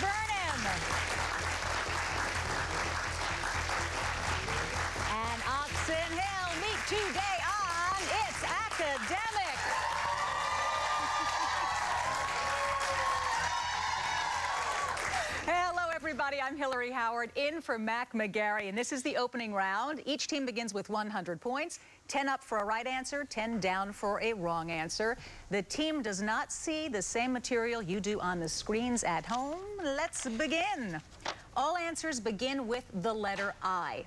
Vernon. And Oxon Hill meet today on It's Academic. Hello, everybody. I'm Hillary Howard, in for Mac McGarry, and this is the opening round. Each team begins with 100 points, 10 up for a right answer, 10 down for a wrong answer. The team does not see the same material you do on the screens at home. Let's begin. All answers begin with the letter I.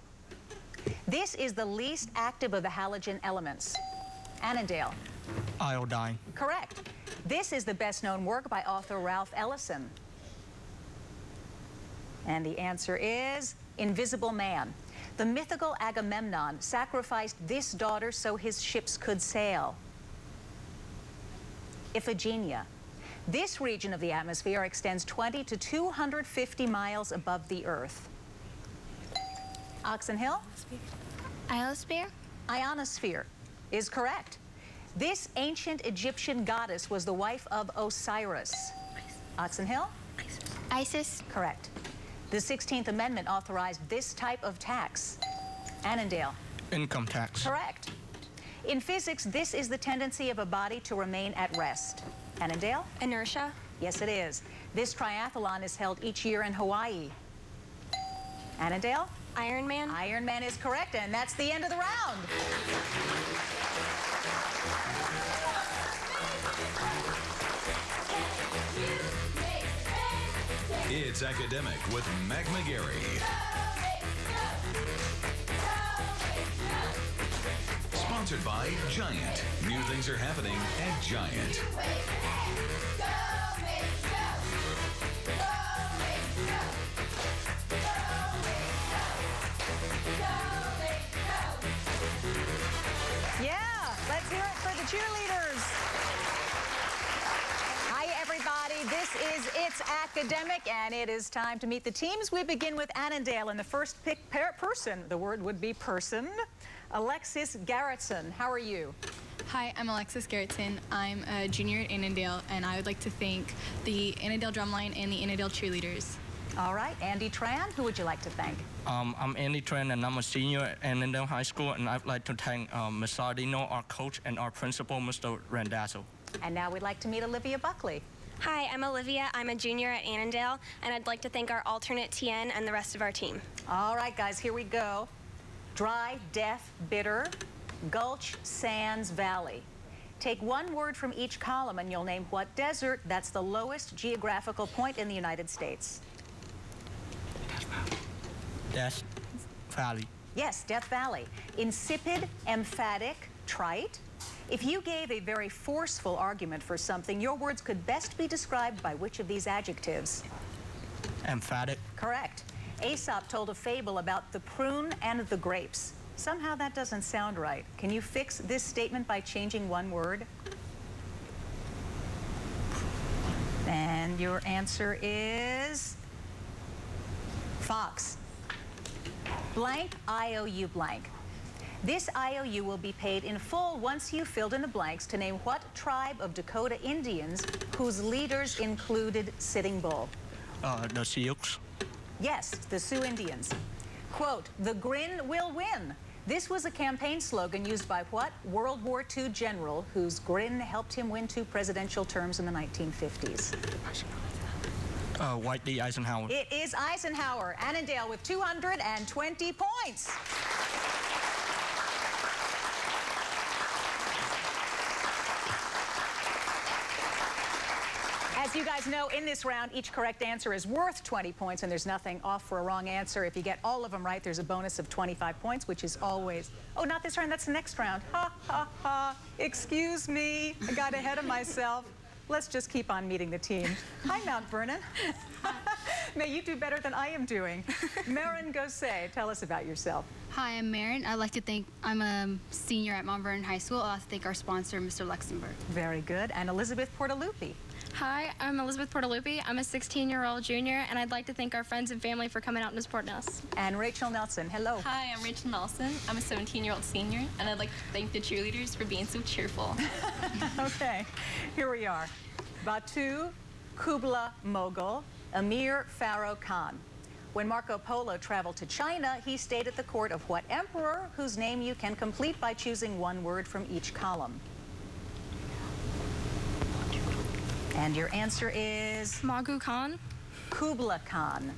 This is the least active of the halogen elements. Annandale. Iodine. Correct. This is the best-known work by author Ralph Ellison. And the answer is Invisible Man. The mythical Agamemnon sacrificed this daughter so his ships could sail. Iphigenia. This region of the atmosphere extends 20 to 250 miles above the Earth. Oxon Hill? Ionosphere? Ionosphere is correct. This ancient Egyptian goddess was the wife of Osiris. Oxon Hill? Isis? Correct. The 16th Amendment authorized this type of tax. Annandale. Income tax. Correct. In physics, this is the tendency of a body to remain at rest. Annandale. Inertia? Yes, it is. This triathlon is held each year in Hawaii. Annandale. Ironman? Ironman is correct, and that's the end of the round. It's Academic with Mac McGarry. Sponsored by Giant. New things are happening at Giant. Yeah, let's hear it for the cheerleaders. Hi, everybody. This is It's Academic, and it is time to meet the teams. We begin with Annandale, and the first pick person, the word would be person, Alexis Garrettson. How are you? Hi, I'm Alexis Garrettson. I'm a junior at Annandale, and I would like to thank the Annandale Drumline and the Annandale cheerleaders. All right, Andy Tran, who would you like to thank? I'm Andy Tran, and I'm a senior at Annandale High School, and I'd like to thank Ms. Sardino, our coach, and our principal, Mr. Randazzo. And now we'd like to meet Olivia Buckley. Hi, I'm Olivia. I'm a junior at Annandale, and I'd like to thank our alternate TN and the rest of our team. All right, guys, here we go. Dry, deaf, bitter, gulch, sands, valley. Take one word from each column, and you'll name what desert that's the lowest geographical point in the United States. Death Valley. Yes, Death Valley. Insipid, emphatic, trite. If you gave a very forceful argument for something, your words could best be described by which of these adjectives? Emphatic. Correct. Aesop told a fable about the prune and the grapes. Somehow that doesn't sound right. Can you fix this statement by changing one word? And your answer is fox. Blank, IOU blank. This IOU will be paid in full once you've filled in the blanks to name what tribe of Dakota Indians whose leaders included Sitting Bull. The Sioux. Yes, the Sioux Indians. Quote, the grin will win. This was a campaign slogan used by what World War II general whose grin helped him win 2 presidential terms in the 1950s? Dwight D. Eisenhower. It is Eisenhower. Annandale with 220 points. As you guys know, in this round, each correct answer is worth 20 points, and there's nothing off for a wrong answer. If you get all of them right, there's a bonus of 25 points, which is always... Oh, not this round, that's the next round. Ha, ha, ha. Excuse me, I got ahead of myself. Let's just keep on meeting the team. Hi, Mount Vernon. May you do better than I am doing. Marin Gosset, tell us about yourself. Hi, I'm Marin. I'd like to thank, I'm a senior at Mount Vernon High School. I'd like to thank our sponsor, Mr. Luxembourg. Very good. And Elizabeth Portalupi. Hi, I'm Elizabeth Portalupi. I'm a 16-year-old junior, and I'd like to thank our friends and family for coming out and supporting us. And Rachel Nelson, hello. Hi, I'm Rachel Nelson. I'm a 17-year-old senior, and I'd like to thank the cheerleaders for being so cheerful. Okay, here we are. Batu, Kubla Mogul, Emir Pharaoh Khan. When Marco Polo traveled to China, he stayed at the court of what emperor, whose name you can complete by choosing one word from each column? And your answer is? Magu Khan. Kubla Khan.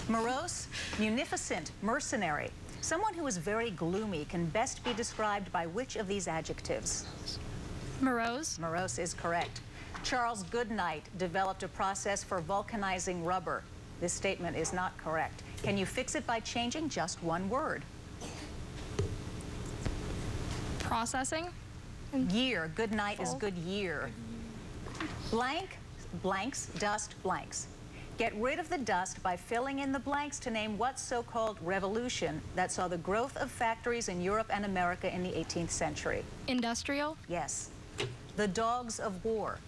Morose, munificent, mercenary. Someone who is very gloomy can best be described by which of these adjectives? Morose. Morose is correct. Charles Goodnight developed a process for vulcanizing rubber. This statement is not correct. Can you fix it by changing just one word? Processing. Year. Goodnight is good year. Blank, blanks, dust, blanks. Get rid of the dust by filling in the blanks to name what so-called revolution that saw the growth of factories in Europe and America in the 18th century. Industrial. Yes. The dogs of war.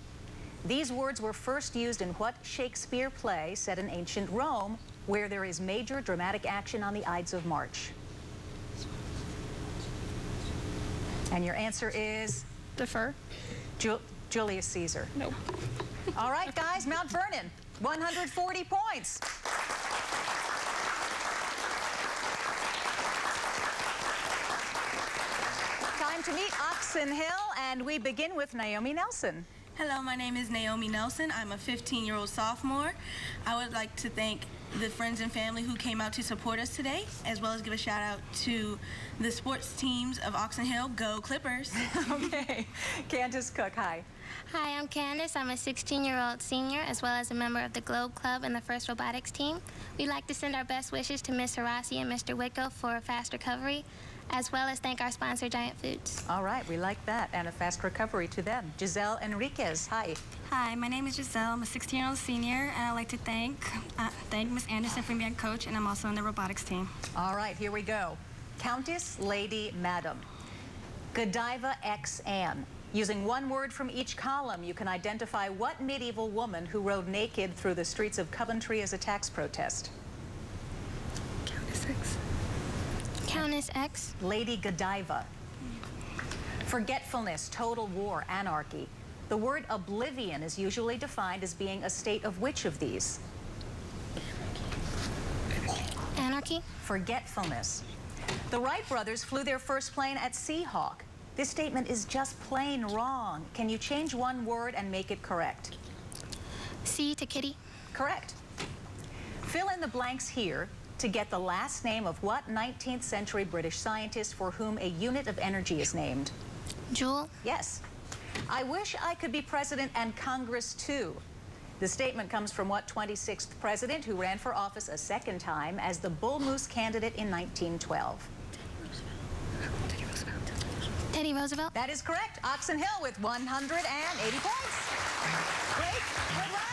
These words were first used in what Shakespeare play set in ancient Rome, where there is major dramatic action on the Ides of March? And your answer is? Defer. Julius Caesar. Nope. All right, guys, Mount Vernon, 140 points. Time to meet Oxon Hill, and we begin with Naomi Nelson. Hello, my name is Naomi Nelson. I'm a 15-year-old sophomore. I would like to thank the friends and family who came out to support us today, as well as give a shout out to the sports teams of Oxon Hill. Go Clippers! Okay. Candace Cook, hi. Hi, I'm Candace. I'm a 16-year-old senior, as well as a member of the Globe Club and the First Robotics team. We'd like to send our best wishes to Ms. Harasi and Mr. Wicko for a fast recovery, as well as thank our sponsor, Giant Foods. All right, we like that, and a fast recovery to them. Giselle Enriquez, hi. Hi, my name is Giselle. I'm a 16-year-old senior, and I'd like to thank Ms. Anderson for being a coach, and I'm also on the robotics team. All right, here we go. Countess, Lady, Madam. Godiva X Anne. Using one word from each column, you can identify what medieval woman who rode naked through the streets of Coventry as a tax protest. Countess X. Countess X. Lady Godiva. Forgetfulness, total war, anarchy. The word oblivion is usually defined as being a state of which of these? Anarchy. Forgetfulness. The Wright brothers flew their first plane at Seahawk. This statement is just plain wrong. Can you change one word and make it correct? C to kitty. Correct. Fill in the blanks here to get the last name of what 19th century British scientist for whom a unit of energy is named? Joule. Yes. I wish I could be president and Congress too. The statement comes from what 26th president who ran for office a second time as the Bull Moose candidate in 1912? Teddy Roosevelt. That is correct. Oxon Hill with 180 points. Great. Good round.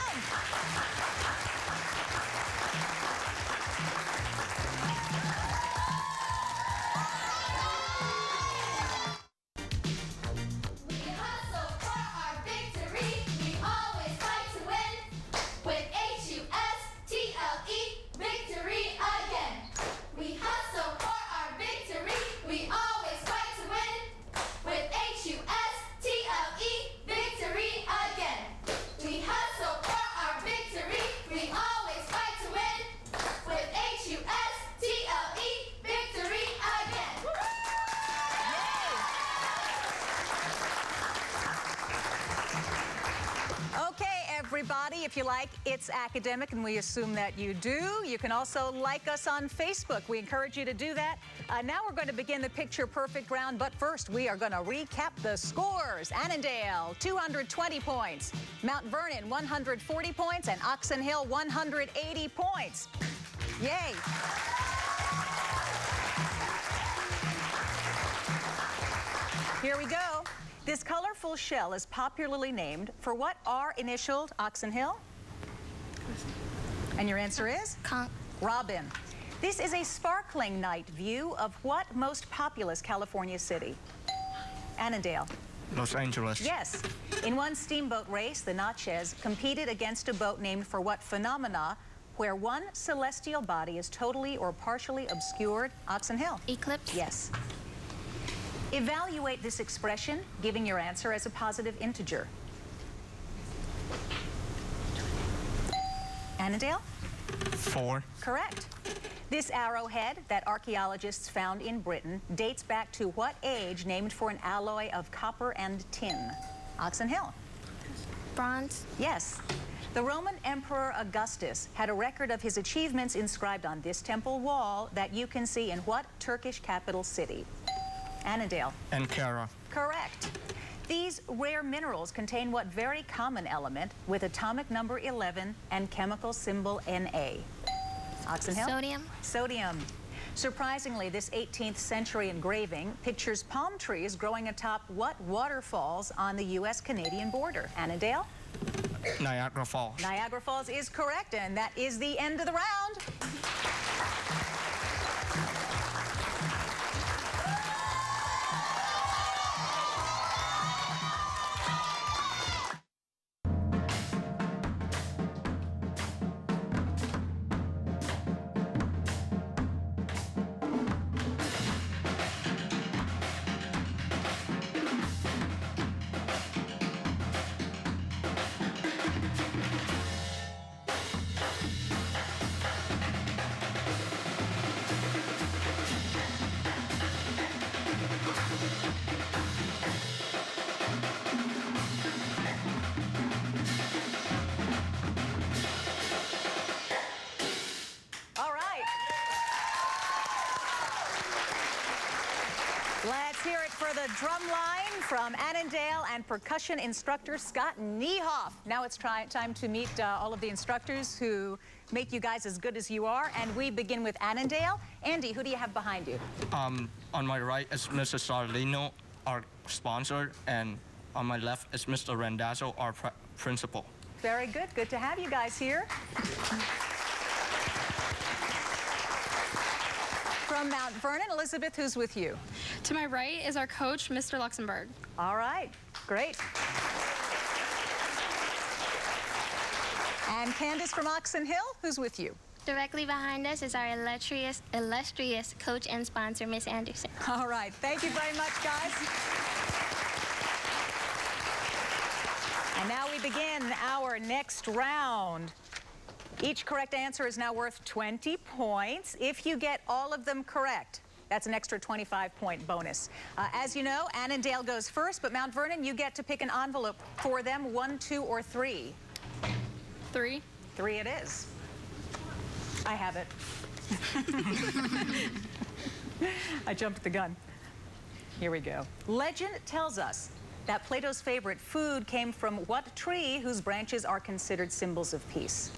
Everybody, if you like It's Academic, and we assume that you do, you can also like us on Facebook. We encourage you to do that. Now we're going to begin the Picture Perfect round, but first we are going to recap the scores. Annandale, 220 points. Mount Vernon, 140 points. And Oxon Hill, 180 points. Yay. Here we go. This colorful shell is popularly named for what are initialed, Oxon Hill? And your answer is? Conch. Robin. This is a sparkling night view of what most populous California city? Annandale. Los Angeles. Yes. In one steamboat race, the Natchez competed against a boat named for what phenomena where one celestial body is totally or partially obscured? Oxon Hill. Eclipse. Yes. Evaluate this expression, giving your answer as a positive integer. Annandale? 4. Correct. This arrowhead that archaeologists found in Britain dates back to what age, named for an alloy of copper and tin? Oxon Hill? Bronze. Yes. The Roman Emperor Augustus had a record of his achievements inscribed on this temple wall that you can see in what Turkish capital city? Annandale? Ankara. Correct. These rare minerals contain what very common element with atomic number 11 and chemical symbol Na? Oxon Hill? Sodium. Sodium. Surprisingly, this 18th century engraving pictures palm trees growing atop what waterfalls on the U.S.-Canadian border? Annandale? Niagara Falls. Niagara Falls is correct, and that is the end of the round. Let's hear it for the drum line from Annandale and percussion instructor Scott Niehoff. Now it's time to meet all of the instructors who make you guys as good as you are, and we begin with Annandale. Andy, who do you have behind you? On my right is Mr. Sardino, our sponsor, and on my left is Mr. Randazzo, our principal. Very good. Good to have you guys here. From Mount Vernon, Elizabeth, who's with you? To my right is our coach, Mr. Luxembourg. All right, great. And Candace from Oxon Hill, who's with you? Directly behind us is our illustrious coach and sponsor, Miss Anderson. All right, thank you very much, guys. And now we begin our next round. Each correct answer is now worth 20 points. If you get all of them correct, that's an extra 25-point bonus. As you know, Annandale goes first, but Mount Vernon, you get to pick an envelope for them, 1, 2, or 3. 3. 3 it is. I have it. I jumped the gun. Here we go. Legend tells us that Plato's favorite food came from what tree whose branches are considered symbols of peace?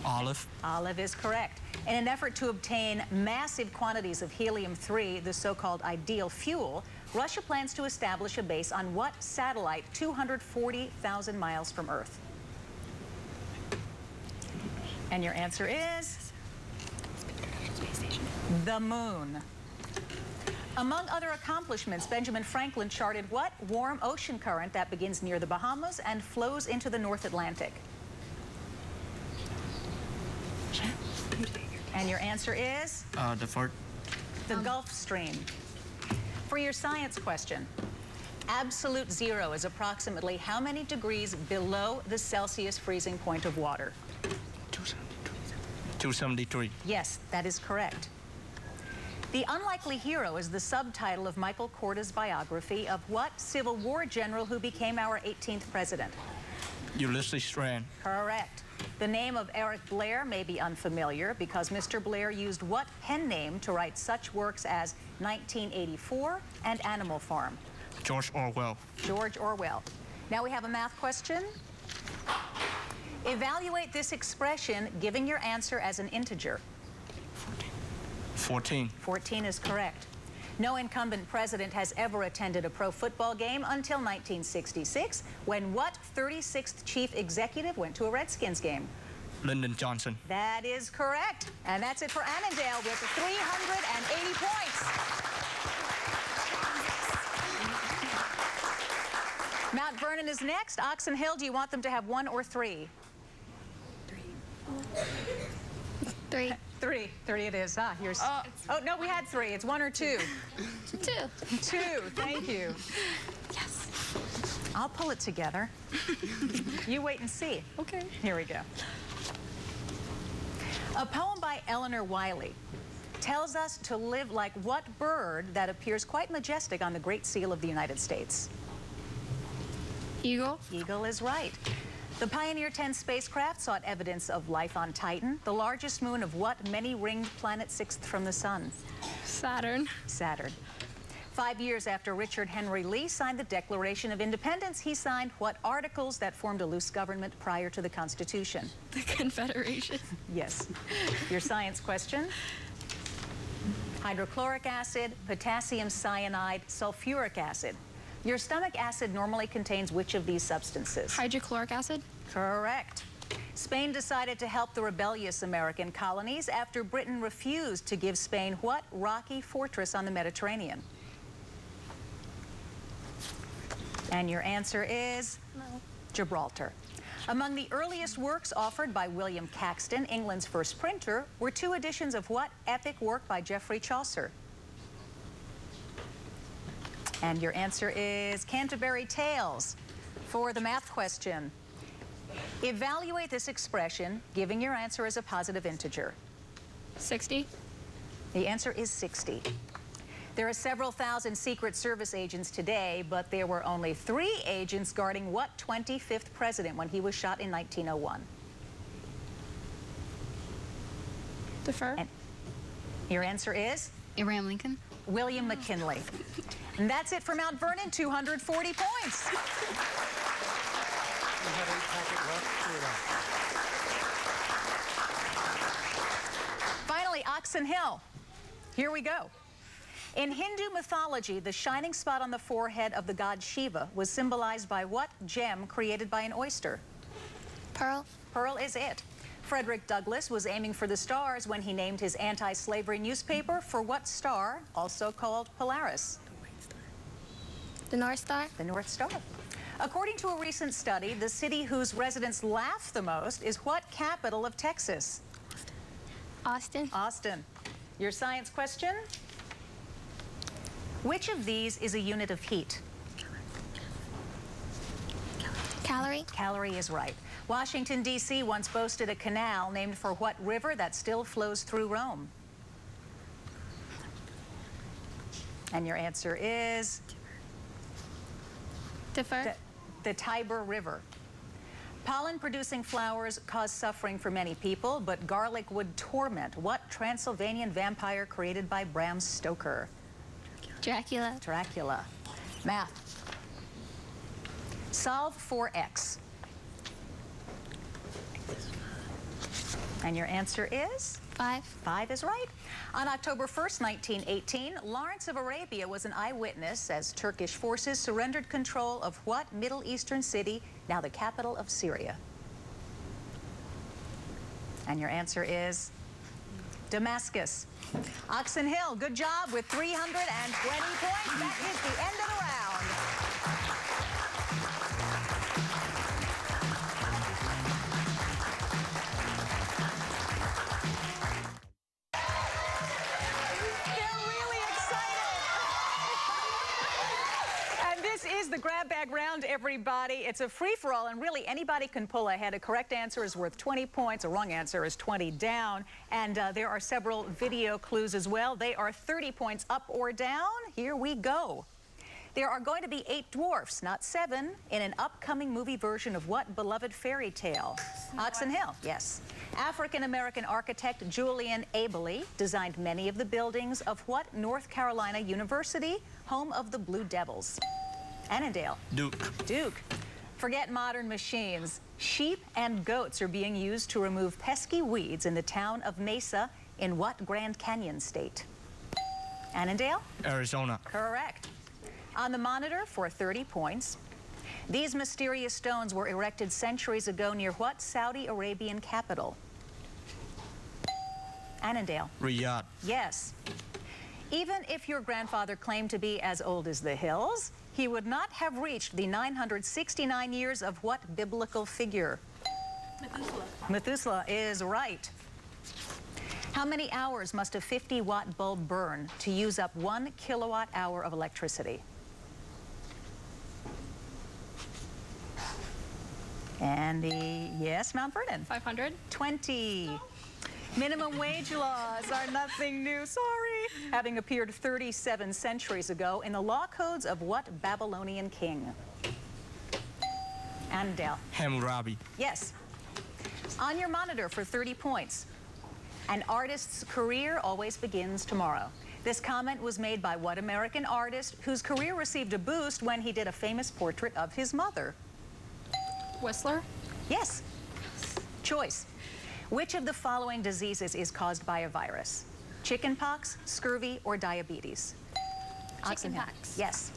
Olive. Olive is correct. In an effort to obtain massive quantities of helium-3, the so-called ideal fuel, Russia plans to establish a base on what satellite 240,000 miles from Earth? And your answer is the moon. Among other accomplishments, Benjamin Franklin charted what warm ocean current that begins near the Bahamas and flows into the North Atlantic? And your answer is? The Gulf Stream. For your science question, absolute zero is approximately how many degrees below the Celsius freezing point of water? 273. Yes, that is correct. The Unlikely Hero is the subtitle of Michael Korda's biography of what Civil War general who became our 18th president? Ulysses Grant. Correct. The name of Eric Blair may be unfamiliar because Mr. Blair used what pen name to write such works as 1984 and Animal Farm? George Orwell. George Orwell. Now we have a math question. Evaluate this expression, giving your answer as an integer. 14. 14 is correct. No incumbent president has ever attended a pro football game until 1966, when what 36th chief executive went to a Redskins game? Lyndon Johnson. That is correct. And that's it for Annandale with 380 points. Mount Vernon is next. Oxon Hill, do you want them to have 1 or 3? 3. 3. 3 it is. Ah, here's. Oh, no, we had 3. It's 1 or 2. 2. 2. Thank you. Yes. I'll pull it together. You wait and see. Okay. Here we go. A poem by Eleanor Wiley tells us to live like what bird that appears quite majestic on the Great Seal of the United States? Eagle. Eagle is right. The Pioneer 10 spacecraft sought evidence of life on Titan, the largest moon of what many-ringed planet sixth from the sun? Saturn. Saturn. 5 years after Richard Henry Lee signed the Declaration of Independence, he signed what articles that formed a loose government prior to the Constitution? The Confederation. Yes. Your science question? Hydrochloric acid, potassium cyanide, sulfuric acid. Your stomach acid normally contains which of these substances? Hydrochloric acid. Correct. Spain decided to help the rebellious American colonies after Britain refused to give Spain what rocky fortress on the Mediterranean? And your answer is Gibraltar. Among the earliest works offered by William Caxton, England's first printer, were 2 editions of what epic work by Geoffrey Chaucer? And your answer is Canterbury Tales. For the math question, evaluate this expression, giving your answer as a positive integer. 60. The answer is 60. There are several thousand Secret Service agents today, but there were only 3 agents guarding what 25th president when he was shot in 1901? Defer. And your answer is? Abraham Lincoln. William McKinley. And that's it for Mount Vernon, 240 points. Finally, Oxon Hill. Here we go. In Hindu mythology, the shining spot on the forehead of the god Shiva was symbolized by what gem created by an oyster? Pearl. Pearl is it. Frederick Douglass was aiming for the stars when he named his anti-slavery newspaper for what star, also called Polaris? The North Star. The North Star. According to a recent study, the city whose residents laugh the most is what capital of Texas? Austin. Austin. Your science question? Which of these is a unit of heat? Calorie. Calorie is right. Washington, D.C. once boasted a canal named for what river that still flows through Rome? And your answer is? Defer. The Tiber River. Pollen-producing flowers cause suffering for many people, but garlic would torment what Transylvanian vampire created by Bram Stoker? Dracula. Dracula. Math. Solve for X. And your answer is? 5. 5 is right. On October 1st, 1918, Lawrence of Arabia was an eyewitness as Turkish forces surrendered control of what Middle Eastern city, now the capital of Syria? And your answer is? Damascus. Oxon Hill, good job with 320 points. That is the end of the round. The grab bag round, everybody. It's a free-for-all, and really anybody can pull ahead. A correct answer is worth 20 points. A wrong answer is 20 down. And there are several video clues as well. They are 30 points up or down. Here we go. There are going to be 8 dwarfs, not 7, in an upcoming movie version of what beloved fairy tale? Oxon Hill, yes. African-American architect Julian Abely designed many of the buildings of what North Carolina University, home of the Blue Devils? Annandale. Duke. Duke. Forget modern machines. Sheep and goats are being used to remove pesky weeds in the town of Mesa in what Grand Canyon state? Annandale? Arizona. Correct. On the monitor for 30 points. These mysterious stones were erected centuries ago near what Saudi Arabian capital? Annandale. Riyadh. Yes. Even if your grandfather claimed to be as old as the hills, he would not have reached the 969 years of what biblical figure? Methuselah. Methuselah is right. How many hours must a 50-watt bulb burn to use up 1 kilowatt-hour of electricity? And yes, Mount Vernon. 500. 20. Minimum wage laws are nothing new, sorry. Having appeared 37 centuries ago in the law codes of what Babylonian king? Annandale. Hammurabi. Yes. On your monitor for 30 points. An artist's career always begins tomorrow. This comment was made by what American artist whose career received a boost when he did a famous portrait of his mother? Whistler. Yes. Choice. Which of the following diseases is caused by a virus? Chickenpox, scurvy, or diabetes? Oxon Hill. Chickenpox. Yes.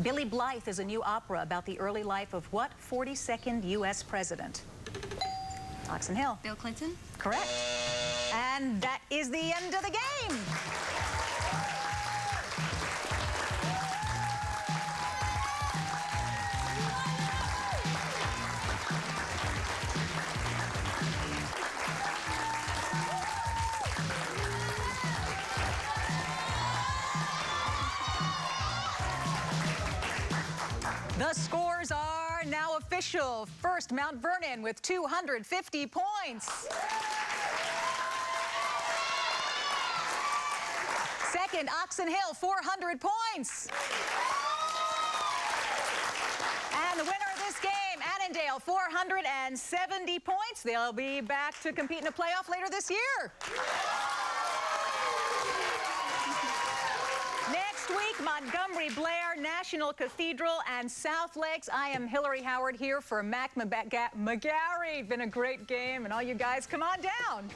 Billy Blythe is a new opera about the early life of what 42nd U.S. president? Oxon Hill. Bill Clinton. Correct. And that is the end of the game. The scores are now official. First, Mount Vernon with 250 points. Second, Oxon Hill, 400 points. And the winner of this game, Annandale, 470 points. They'll be back to compete in a playoff later this year. Next week, Montgomery Blair, National Cathedral, and South Lakes. I am Hillary Howard here for Mac McGarry. Been a great game, and all you guys, come on down.